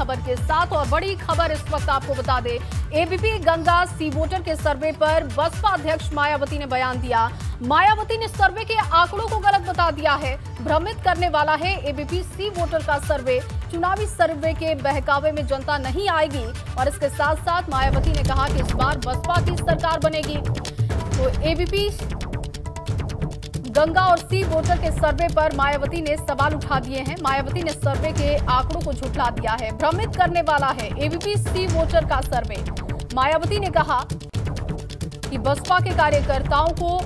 खबर के साथ। और बड़ी खबर इस वक्त आपको बता दें, एबीपी गंगा सी वोटर के सर्वे पर बसपा अध्यक्ष मायावती ने बयान दिया। मायावती ने सर्वे के आंकड़ों को गलत बता दिया है। भ्रमित करने वाला है एबीपी सी वोटर का सर्वे। चुनावी सर्वे के बहकावे में जनता नहीं आएगी। और इसके साथ साथ मायावती ने कहा कि इस बार बसपा की सरकार बनेगी। तो एबीपी गंगा और सी वोटर के सर्वे पर मायावती ने सवाल उठा दिए हैं। मायावती ने सर्वे के आंकड़ों को झुठला दिया है। भ्रमित करने वाला है एबीपी सी वोटर का सर्वे। मायावती ने कहा कि बसपा के कार्यकर्ताओं को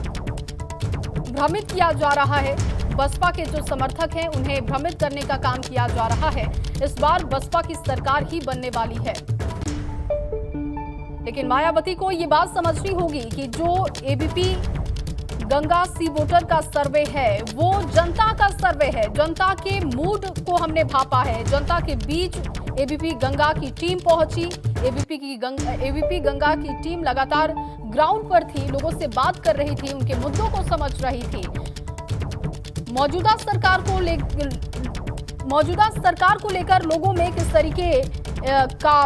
भ्रमित किया जा रहा है। बसपा के जो समर्थक हैं उन्हें भ्रमित करने का काम किया जा रहा है। इस बार बसपा की सरकार ही बनने वाली है। लेकिन मायावती को ये बात समझनी होगी कि जो एबीपी गंगा सी वोटर का सर्वे है वो जनता का सर्वे है। जनता के मूड को हमने भापा है। जनता के बीच एबीपी गंगा की टीम पहुंची। एबीपी गंगा की टीम लगातार ग्राउंड पर थी, लोगों से बात कर रही थी, उनके मुद्दों को समझ रही थी। मौजूदा सरकार को लेकर लोगों में किस तरीके का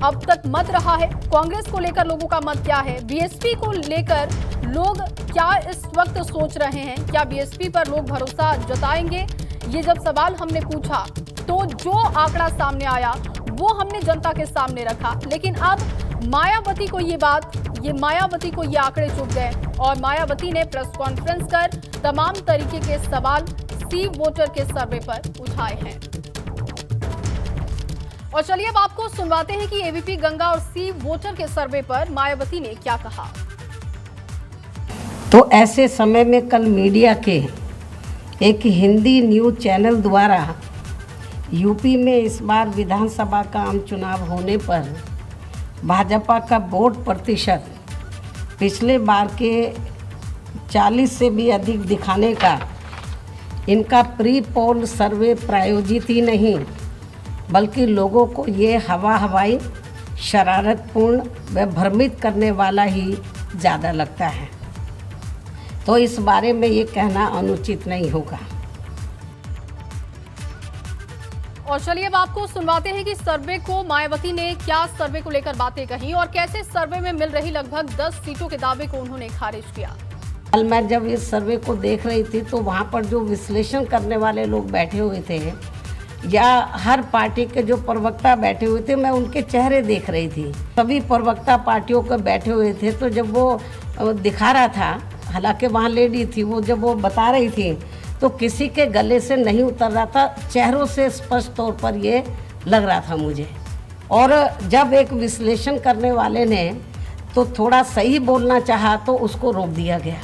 अब तक मत रहा है, कांग्रेस को लेकर लोगों का मत क्या है, बीएसपी को लेकर लोग क्या इस वक्त सोच रहे हैं, क्या बीएसपी पर लोग भरोसा जताएंगे, ये जब सवाल हमने पूछा तो जो आंकड़ा सामने आया वो हमने जनता के सामने रखा। लेकिन अब मायावती को ये आंकड़े चुप गए और मायावती ने प्रेस कॉन्फ्रेंस कर तमाम तरीके के सवाल सी वोटर के सर्वे पर उठाए हैं। और चलिए अब आपको सुनवाते हैं कि एबीपी गंगा और सी वोटर के सर्वे पर मायावती ने क्या कहा। तो ऐसे समय में कल मीडिया के एक हिंदी न्यूज़ चैनल द्वारा यूपी में इस बार विधानसभा का आम चुनाव होने पर भाजपा का वोट प्रतिशत पिछले बार के 40 से भी अधिक दिखाने का इनका प्री पोल सर्वे प्रायोजित ही नहीं बल्कि लोगों को ये हवाई शरारतपूर्ण व भ्रमित करने वाला ही ज़्यादा लगता है। तो इस बारे में ये कहना अनुचित नहीं होगा। और चलिए अब आपको सुनवाते हैं कि सर्वे को मायावती ने क्या सर्वे को लेकर बातें कही और कैसे सर्वे में मिल रही लगभग 10 सीटों के दावे को उन्होंने खारिज किया। कल मैं जब इस सर्वे को देख रही थी तो वहाँ पर जो विश्लेषण करने वाले लोग बैठे हुए थे या हर पार्टी के जो प्रवक्ता बैठे हुए थे, मैं उनके चेहरे देख रही थी। सभी प्रवक्ता पार्टियों के बैठे हुए थे। तो जब वो दिखा रहा था, हालांकि वहाँ लेडी थी, वो जब वो बता रही थी तो किसी के गले से नहीं उतर रहा था, चेहरों से स्पष्ट तौर पर ये लग रहा था मुझे। और जब एक विश्लेषण करने वाले ने तो थोड़ा सही बोलना चाहा तो उसको रोक दिया गया।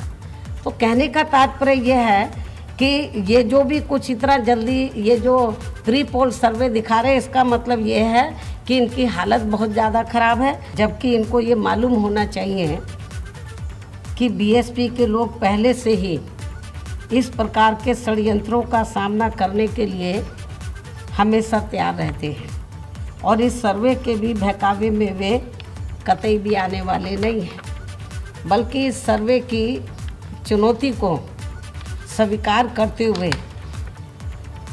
तो कहने का तात्पर्य यह है कि ये जो भी कुछ इतना जल्दी ये जो प्री पोल सर्वे दिखा रहे हैं, इसका मतलब ये है कि इनकी हालत बहुत ज़्यादा ख़राब है। जबकि इनको ये मालूम होना चाहिए कि बीएसपी के लोग पहले से ही इस प्रकार के षड्यंत्रों का सामना करने के लिए हमेशा तैयार रहते हैं और इस सर्वे के भी बहकावे में वे कतई भी आने वाले नहीं हैं, बल्कि इस सर्वे की चुनौती को स्वीकार करते हुए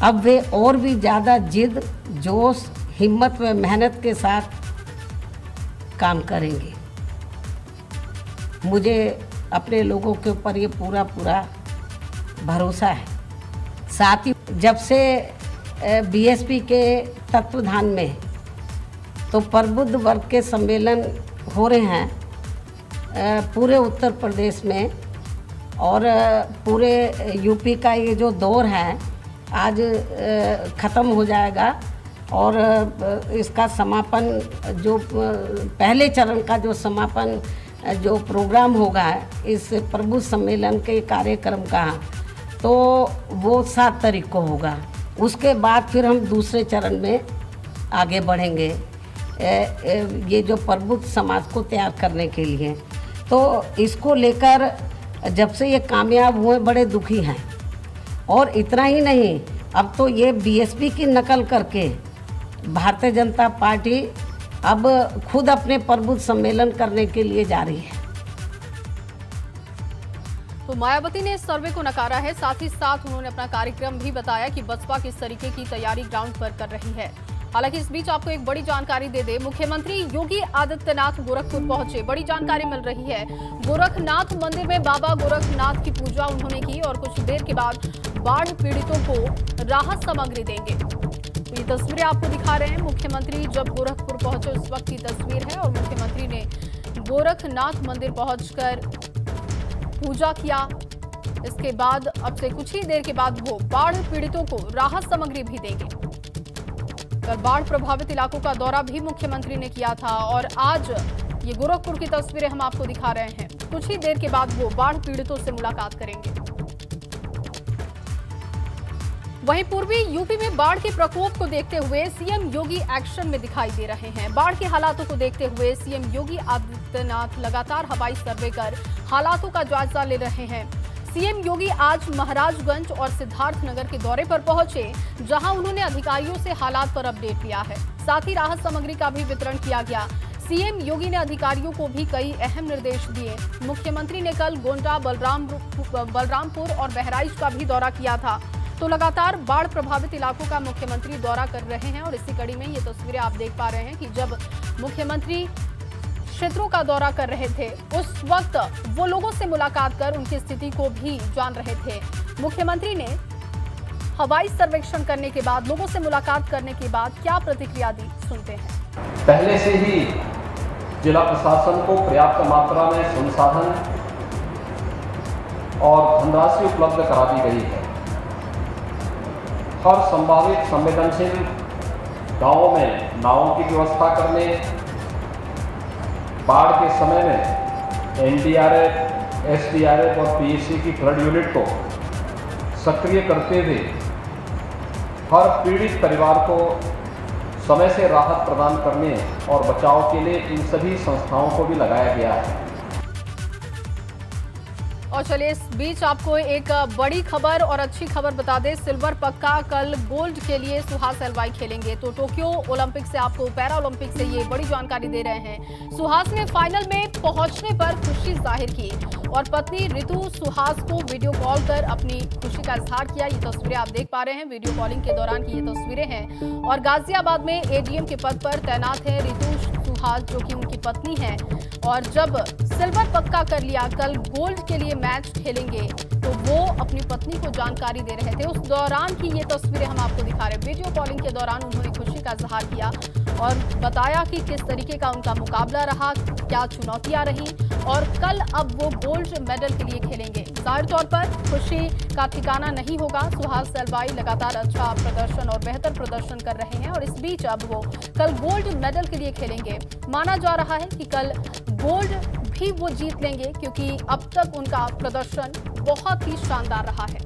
अब वे और भी ज़्यादा जिद, जोश, हिम्मत व मेहनत के साथ काम करेंगे। मुझे अपने लोगों के ऊपर ये पूरा भरोसा है। साथ ही जब से बीएसपी के तत्वाधान में तो प्रबुद्ध वर्ग के सम्मेलन हो रहे हैं पूरे उत्तर प्रदेश में और पूरे यूपी का ये जो दौर है आज ख़त्म हो जाएगा और इसका समापन जो पहले चरण का जो समापन जो प्रोग्राम होगा इस प्रबुद्ध सम्मेलन के कार्यक्रम का, तो वो 7 तारीख को होगा। उसके बाद फिर हम दूसरे चरण में आगे बढ़ेंगे ये जो प्रबुद्ध समाज को तैयार करने के लिए। तो इसको लेकर जब से ये कामयाब हुए बड़े दुखी हैं। और इतना ही नहीं, अब तो ये बीएसपी की नकल करके भारतीय जनता पार्टी अब खुद अपने प्रबुद्ध सम्मेलन करने के लिए जा रही है। तो मायावती ने इस सर्वे को नकारा है। साथ ही साथ उन्होंने अपना कार्यक्रम भी बताया कि बसपा किस तरीके की तैयारी ग्राउंड पर कर रही है। हालांकि इस बीच आपको एक बड़ी जानकारी दे दे, मुख्यमंत्री योगी आदित्यनाथ गोरखपुर पहुंचे। बड़ी जानकारी मिल रही है, गोरखनाथ मंदिर में बाबा गोरखनाथ की पूजा उन्होंने की और कुछ देर के बाद बाढ़ पीड़ितों को राहत सामग्री देंगे। तो ये तस्वीरें आपको दिखा रहे हैं, मुख्यमंत्री जब गोरखपुर पहुंचे उस वक्त की तस्वीर है और मुख्यमंत्री ने गोरखनाथ मंदिर पहुंचकर पूजा किया। इसके बाद अब से कुछ ही देर के बाद वो बाढ़ पीड़ितों को राहत सामग्री भी देंगे। कल बाढ़ प्रभावित इलाकों का दौरा भी मुख्यमंत्री ने किया था और आज ये गोरखपुर की तस्वीरें हम आपको दिखा रहे हैं। कुछ ही देर के बाद वो बाढ़ पीड़ितों से मुलाकात करेंगे। वहीं पूर्वी यूपी में बाढ़ के प्रकोप को देखते हुए सीएम योगी एक्शन में दिखाई दे रहे हैं। बाढ़ के हालातों को देखते हुए सीएम योगी आदित्यनाथ लगातार हवाई सर्वे कर हालातों का जायजा ले रहे हैं। सीएम योगी आज महाराजगंज और सिद्धार्थनगर के दौरे पर पहुंचे, जहां उन्होंने अधिकारियों से हालात पर अपडेट लिया है। साथ ही राहत सामग्री का भी वितरण किया गया। सीएम योगी ने अधिकारियों को भी कई अहम निर्देश दिए। मुख्यमंत्री ने कल गोंडा, बलरामपुर और बहराइच का भी दौरा किया था। तो लगातार बाढ़ प्रभावित इलाकों का मुख्यमंत्री दौरा कर रहे हैं और इसी कड़ी में ये तस्वीरें आप देख पा रहे हैं कि जब मुख्यमंत्री क्षेत्रों का दौरा कर रहे थे उस वक्त वो लोगों से मुलाकात कर उनकी स्थिति को भी जान रहे थे। मुख्यमंत्री ने हवाई सर्वेक्षण करने के बाद, लोगों से मुलाकात करने के बाद क्या प्रतिक्रिया दी, सुनते हैं। पहले से ही जिला प्रशासन को पर्याप्त मात्रा में संसाधन और धनराशि उपलब्ध करा दी गई है। हर संभावित संवेदनशील गांवों में नावों की व्यवस्था करने, बाढ़ के समय में एनडीआरएफ, एसडीआरएफ और पीएसी की फ्लड यूनिट को सक्रिय करते हुए हर पीड़ित परिवार को समय से राहत प्रदान करने और बचाव के लिए इन सभी संस्थाओं को भी लगाया गया है। और चलिए इस बीच आपको एक बड़ी खबर और अच्छी खबर बता दें। सिल्वर पक्का कल गोल्ड के लिए सुहास एलवाई खेलेंगे। तो टोक्यो ओलंपिक से आपको पैरा ओलंपिक से ये बड़ी जानकारी दे रहे हैं। सुहास ने फाइनल में पहुंचने पर खुशी जाहिर की और पत्नी ऋतु सुहास को वीडियो कॉल कर अपनी खुशी का इजहार किया। ये तस्वीरें आप देख पा रहे हैं, वीडियो कॉलिंग के दौरान की ये तस्वीरें हैं। और गाजियाबाद में एडीएम के पद पर तैनात है ऋतु सुहास, जो कि उनकी पत्नी है। और जब सिल्वर पक्का कर लिया, कल गोल्ड के लिए मैच खेलेंगे, तो वो अपनी पत्नी को जानकारी दे रहे थे। उस दौरान की ये तस्वीरें हम आपको दिखा रहे हैं। वीडियो कॉलिंग के दौरान उन्होंने खुशी का इजहार किया और बताया कि किस तरीके का उनका मुकाबला रहा, क्या चुनौतियां रही और कल अब वो गोल्ड मेडल के लिए खेलेंगे। जाहिर तौर पर खुशी का ठिकाना नहीं होगा। सुहास एलवाई लगातार अच्छा प्रदर्शन और बेहतर प्रदर्शन कर रहे हैं और इस बीच अब वो कल गोल्ड मेडल के लिए खेलेंगे। माना जा रहा है कि कल गोल्ड भी वो जीत लेंगे, क्योंकि अब तक उनका प्रदर्शन बहुत ही शानदार रहा है।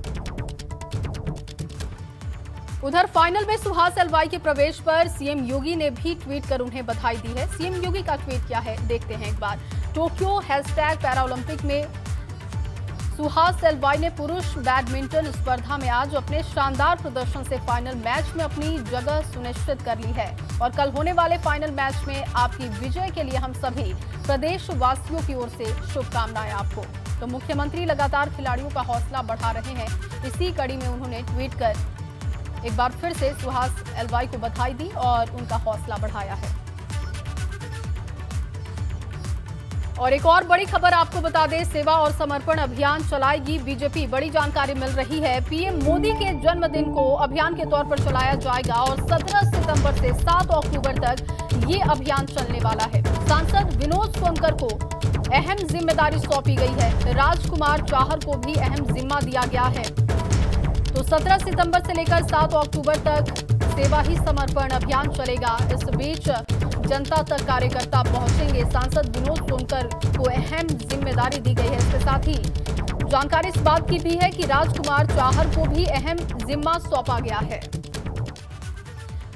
उधर फाइनल में सुहास एलवाई के प्रवेश पर सीएम योगी ने भी ट्वीट कर उन्हें बधाई दी है। सीएम योगी का ट्वीट क्या है, देखते हैं एक बार। टोक्यो #पैरा ओलंपिक में सुहास एलवाई ने पुरुष बैडमिंटन स्पर्धा में आज अपने शानदार प्रदर्शन से फाइनल मैच में अपनी जगह सुनिश्चित कर ली है और कल होने वाले फाइनल मैच में आपकी विजय के लिए हम सभी प्रदेशवासियों की ओर से शुभकामनाएं आपको। तो मुख्यमंत्री लगातार खिलाड़ियों का हौसला बढ़ा रहे हैं। इसी कड़ी में उन्होंने ट्वीट कर एक बार फिर से सुहास एलवाई को बधाई दी और उनका हौसला बढ़ाया है। और एक और बड़ी खबर आपको बता दें, सेवा और समर्पण अभियान चलाएगी बीजेपी। बड़ी जानकारी मिल रही है। पीएम मोदी के जन्मदिन को अभियान के तौर पर चलाया जाएगा और 17 सितंबर से 7 अक्टूबर तक ये अभियान चलने वाला है। सांसद विनोद सोनकर को अहम जिम्मेदारी सौंपी गई है। राजकुमार चाहर को भी अहम जिम्मा दिया गया है। तो 17 सितंबर से लेकर 7 अक्टूबर तक सेवा ही समर्पण अभियान चलेगा। इस बीच जनता तक कार्यकर्ता पहुंचेंगे। सांसद विनोद सोनकर को अहम जिम्मेदारी दी गई है। इसके साथ ही जानकारी इस बात की भी है कि राजकुमार चाहर को भी अहम जिम्मा सौंपा गया है।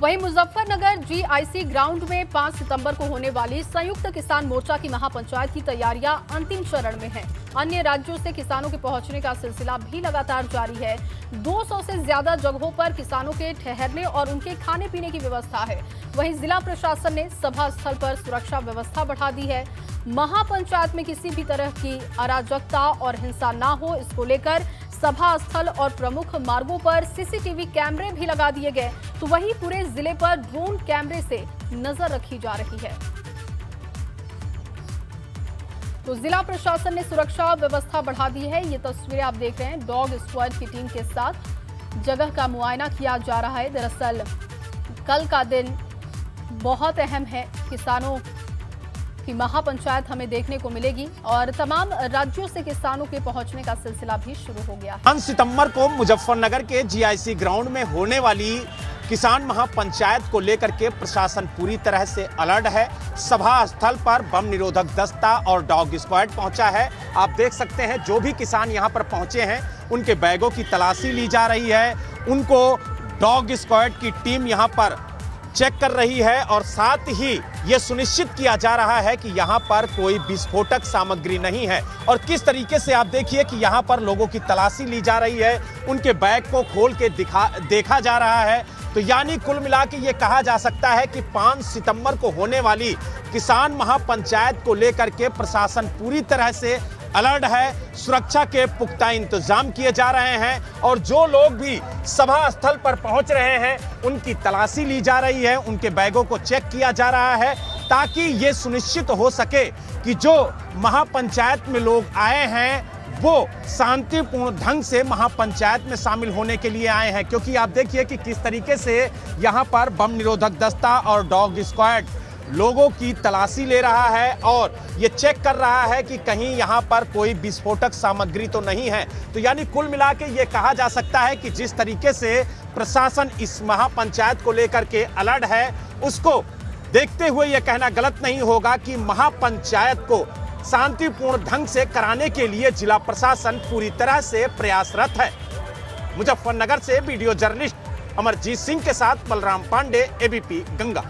वहीं मुजफ्फरनगर जीआईसी ग्राउंड में 5 सितंबर को होने वाली संयुक्त किसान मोर्चा की महापंचायत की तैयारियां अंतिम चरण में हैं। अन्य राज्यों से किसानों के पहुंचने का सिलसिला भी लगातार जारी है। 200 से ज्यादा जगहों पर किसानों के ठहरने और उनके खाने पीने की व्यवस्था है। वहीं जिला प्रशासन ने सभा स्थल पर सुरक्षा व्यवस्था बढ़ा दी है। महापंचायत में किसी भी तरह की अराजकता और हिंसा ना हो, इसको लेकर सभा स्थल और प्रमुख मार्गों पर सीसीटीवी कैमरे भी लगा दिए गए, तो वहीं पूरे जिले पर ड्रोन कैमरे से नजर रखी जा रही है। तो जिला प्रशासन ने सुरक्षा व्यवस्था बढ़ा दी है। ये तस्वीरें आप देख रहे हैं, डॉग स्क्वाड की टीम के साथ जगह का मुआयना किया जा रहा है। दरअसल कल का दिन बहुत अहम है, किसानों की महापंचायत हमें देखने को मिलेगी और तमाम राज्यों से किसानों के पहुंचने का सिलसिला भी शुरू हो गया है। 5 सितंबर को मुजफ्फरनगर के जीआईसी ग्राउंड में होने वाली किसान महापंचायत को लेकर के प्रशासन पूरी तरह से अलर्ट है। सभा स्थल पर बम निरोधक दस्ता और डॉग स्क्वाड पहुंचा है। आप देख सकते हैं जो भी किसान यहां पर पहुंचे हैं उनके बैगों की तलाशी ली जा रही है, उनको डॉग स्क्वाड की टीम यहां पर चेक कर रही है और साथ ही ये सुनिश्चित किया जा रहा है कि यहाँ पर कोई विस्फोटक सामग्री नहीं है। और किस तरीके से आप देखिए कि यहाँ पर लोगों की तलाशी ली जा रही है, उनके बैग को खोल के देखा जा रहा है। तो यानी कुल मिला के ये कहा जा सकता है कि 5 सितंबर को होने वाली किसान महापंचायत को लेकर के प्रशासन पूरी तरह से अलर्ट है। सुरक्षा के पुख्ता इंतजाम किए जा रहे हैं और जो लोग भी सभा स्थल पर पहुंच रहे हैं उनकी तलाशी ली जा रही है, उनके बैगों को चेक किया जा रहा है ताकि ये सुनिश्चित हो सके कि जो महापंचायत में लोग आए हैं वो शांतिपूर्ण ढंग से महापंचायत में शामिल होने के लिए आए हैं। क्योंकि आप देखिए कि किस तरीके से यहाँ पर बम निरोधक दस्ता और डॉग स्क्वाड लोगों की तलाशी ले रहा है और ये चेक कर रहा है कि कहीं यहाँ पर कोई विस्फोटक सामग्री तो नहीं है। तो यानी कुल मिला के ये कहा जा सकता है कि जिस तरीके से प्रशासन इस महापंचायत को लेकर के अलर्ट है, उसको देखते हुए ये कहना गलत नहीं होगा कि महापंचायत को शांतिपूर्ण ढंग से कराने के लिए जिला प्रशासन पूरी तरह से प्रयासरत है। मुजफ्फरनगर से वीडियो जर्नलिस्ट अमरजीत सिंह के साथ बलराम पांडे, एबीपी गंगा।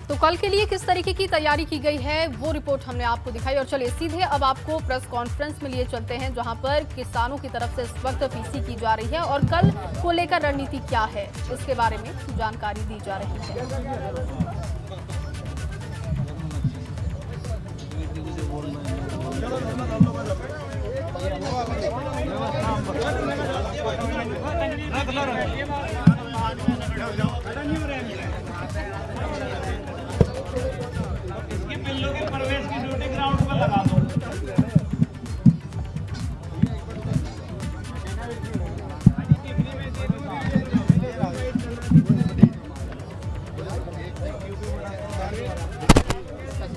तो कल के लिए किस तरीके की तैयारी की गई है वो रिपोर्ट हमने आपको दिखाई। और चलिए सीधे अब आपको प्रेस कॉन्फ्रेंस में लिए चलते हैं जहां पर किसानों की तरफ से इस वक्त पीसी की जा रही है और कल को लेकर रणनीति क्या है इसके बारे में जानकारी दी जा रही है।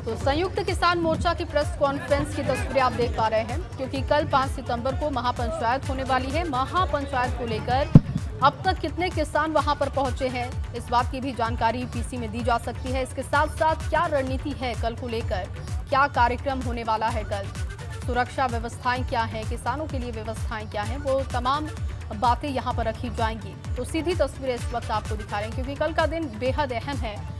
तो संयुक्त किसान मोर्चा की प्रेस कॉन्फ्रेंस की तस्वीरें आप देख पा रहे हैं, क्योंकि कल 5 सितंबर को महापंचायत होने वाली है। महापंचायत को लेकर अब तक कितने किसान वहां पर पहुंचे हैं इस बात की भी जानकारी पीसी में दी जा सकती है। इसके साथ साथ क्या रणनीति है कल को लेकर, क्या कार्यक्रम होने वाला है कल, सुरक्षा व्यवस्थाएं क्या हैं, किसानों के लिए व्यवस्थाएं क्या हैं, वो तमाम बातें यहां पर रखी जाएंगी। तो सीधी तस्वीरें इस वक्त आपको दिखा रहे हैं क्योंकि कल का दिन बेहद अहम है।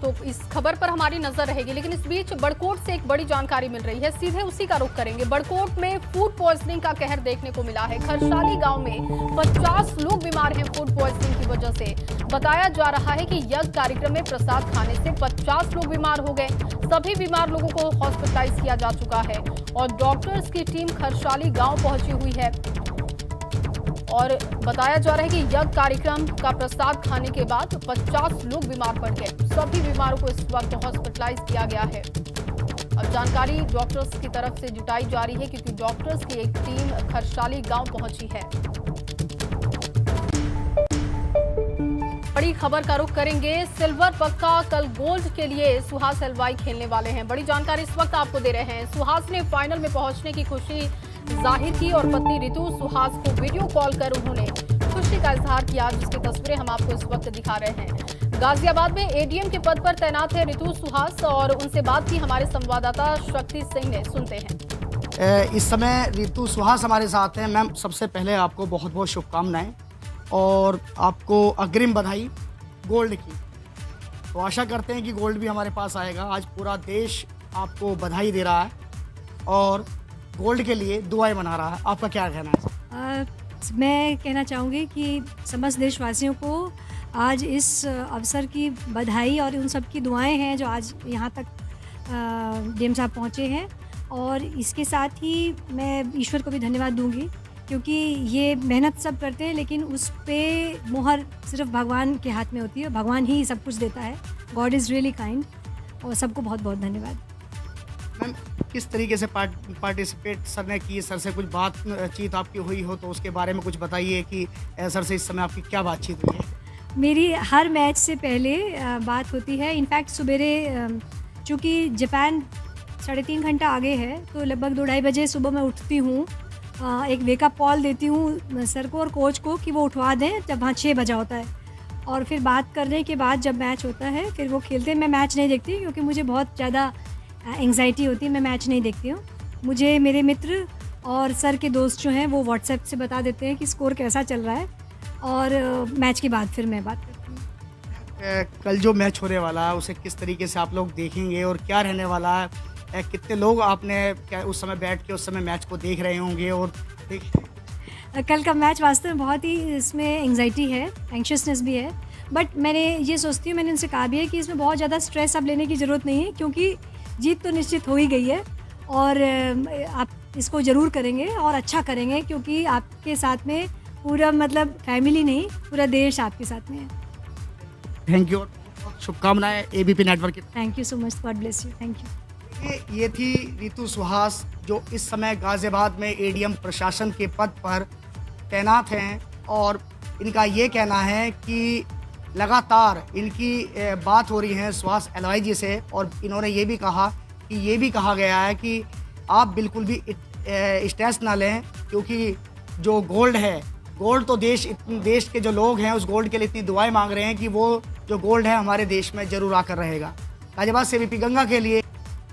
तो इस खबर पर हमारी नजर रहेगी, लेकिन इस बीच बड़कोट से एक बड़ी जानकारी मिल रही है, सीधे उसी का रुख करेंगे। बड़कोट में फूड पॉइजनिंग का कहर देखने को मिला है। खरसाली गांव में 50 लोग बीमार हैं फूड पॉइजनिंग की वजह से। बताया जा रहा है कि यज्ञ कार्यक्रम में प्रसाद खाने से 50 लोग बीमार हो गए। सभी बीमार लोगों को हॉस्पिटलाइज किया जा चुका है और डॉक्टर्स की टीम खरसाली गाँव पहुंची हुई है और बताया जा रहा है कि यज्ञ कार्यक्रम का प्रसाद खाने के बाद 50 लोग बीमार पड़ गए। सभी बीमारों को इस वक्त हॉस्पिटलाइज किया गया है। अब जानकारी डॉक्टर्स की तरफ से जुटाई जा रही है क्योंकि डॉक्टर्स की एक टीम खरसाली गांव पहुंची है। बड़ी खबर का रुख करेंगे। सिल्वर पक्का कल गोल्ड के लिए सुहास हलवाई खेलने वाले हैं। बड़ी जानकारी इस वक्त आपको दे रहे हैं। सुहास ने फाइनल में पहुंचने की खुशी जाहिर की और पत्नी रितु सुहास को वीडियो कॉल कर उन्होंने खुशी का इजहार किया, जिसकी तस्वीरें हम आपको इस वक्त दिखा रहे हैं। गाजियाबाद में एडीएम के पद पर तैनात है रितु सुहास और उनसे बात की हमारे संवाददाता शक्ति सिंह ने। सुनते हैं। इस समय रितु सुहास हमारे साथ हैं। मैम, सबसे पहले आपको बहुत बहुत शुभकामनाएं और आपको अग्रिम बधाई गोल्ड की। तो आशा करते हैं कि गोल्ड भी हमारे पास आएगा। आज पूरा देश आपको बधाई दे रहा है और गोल्ड के लिए दुआएं मना रहा है। आपका क्या कहना है? मैं कहना चाहूँगी कि समस्त देशवासियों को आज इस अवसर की बधाई और उन सब की दुआएं हैं जो आज यहाँ तक डीएम साहब पहुँचे हैं। और इसके साथ ही मैं ईश्वर को भी धन्यवाद दूंगी, क्योंकि ये मेहनत सब करते हैं लेकिन उस पे मोहर सिर्फ भगवान के हाथ में होती है। भगवान ही सब कुछ देता है। God is really kind. और सबको बहुत बहुत धन्यवाद। मैम, किस तरीके से पार्टिसिपेट सर ने की? सर से कुछ बातचीत आपकी हुई हो तो उसके बारे में कुछ बताइए कि सर से इस समय आपकी क्या बातचीत हुई है? मेरी हर मैच से पहले बात होती है। इनफैक्ट सवेरे चूँकि जापान 3.5 घंटा आगे है तो लगभग 2-2:30 बजे सुबह मैं उठती हूँ। एक वेकअप कॉल देती हूँ सर को और कोच को कि वो उठवा दें जब वहाँ 6 बजा होता है। और फिर बात करने के बाद जब मैच होता है फिर वो खेलते हैं। मैं मैच नहीं देखती क्योंकि मुझे बहुत ज़्यादा एंग्जाइटी होती है। मैं मैच नहीं देखती हूँ। मुझे मेरे मित्र और सर के दोस्त जो हैं वो व्हाट्सएप से बता देते हैं कि स्कोर कैसा चल रहा है, और मैच के बाद फिर मैं बात करती हूँ। कल जो मैच होने वाला है उसे किस तरीके से आप लोग देखेंगे और क्या रहने वाला है? कितने लोग आपने क्या उस समय बैठ के उस समय मैच को देख रहे होंगे? और कल का मैच वास्तव में बहुत ही इसमें एंग्जाइटी है, एंक्शसनेस भी है, बट मैंने ये सोचती हूँ, मैंने उनसे कहा भी है कि इसमें बहुत ज़्यादा स्ट्रेस अब लेने की ज़रूरत नहीं है, क्योंकि जीत तो निश्चित हो ही गई है और आप इसको ज़रूर करेंगे और अच्छा करेंगे, क्योंकि आपके साथ में पूरा मतलब फैमिली नहीं पूरा देश आपके साथ में है। थैंक यू, शुभकामनाएं एबीपी नेटवर्क की। Thank you so much, God bless you, thank you. ये थी रितु सुहास जो इस समय गाजियाबाद में एडीएम प्रशासन के पद पर तैनात हैं, और इनका ये कहना है कि लगातार इनकी बात हो रही है सुहास एलवाईजी से, और इन्होंने ये भी कहा कि ये भी कहा गया है कि आप बिल्कुल भी स्ट्रेस ना लें, क्योंकि जो गोल्ड है, गोल्ड तो देश के जो लोग हैं उस गोल्ड के लिए इतनी दुआएं मांग रहे हैं कि वो जो गोल्ड है हमारे देश में ज़रूर आकर रहेगा। गाजियाबाद से एबीपी गंगा के लिए